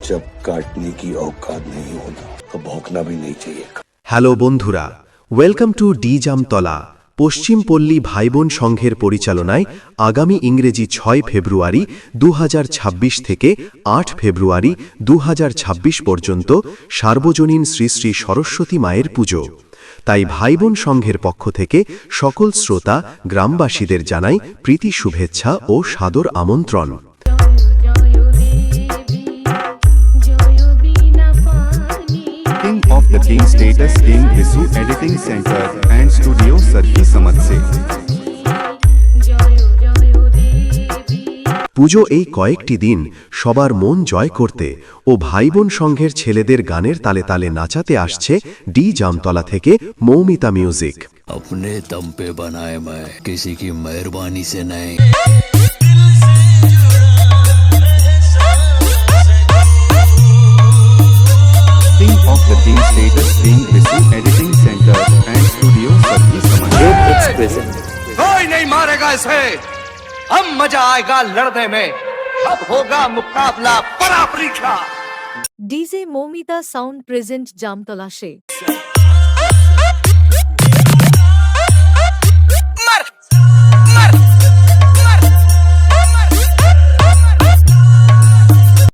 जब काटने की औकात नहीं होना तो भौंकना भी नहीं चाहिए। হ্যালো বন্ধুরা, ওয়েলকাম টু ডি জামতলা। পশ্চিম পল্লী ভাইবোন সংঘের পরিচালনায় আগামী ইংরেজি 6 ফেব্রুয়ারি 2026 থেকে 8 ফেব্রুয়ারি 2026 পর্যন্ত সার্বজনীন শ্রী শ্রী সরস্বতী মায়ের পুজো। তাই ভাইবোন সংঘের পক্ষ থেকে সকল শ্রোতা গ্রামবাসীদের জানাই প্রীতি শুভেচ্ছা ও সাদর আমন্ত্রণ। King of the King Status King Visu Editing Center and Studio Sarki Samad se পুজো এই কয়েকটি দিন সবার মন জয় করতে ও ভাইবোন সংঘের ছেলেদের গানের তালে তালে নাচাতে আসছে ডি জামতলা থেকে মৌমিতা মিউজিক। अपने दम पे बनाए मैं किसी की मेहरबानी से नहीं। King of the King Status King Visu Editing Center and Studio Sarki Samad se कोई नहीं मारेगा इसे, हम मजा आएगा लड़ने में, अब होगा मुकाबला बड़ा परीक्षा। DJ Momita sound present Jamtala से।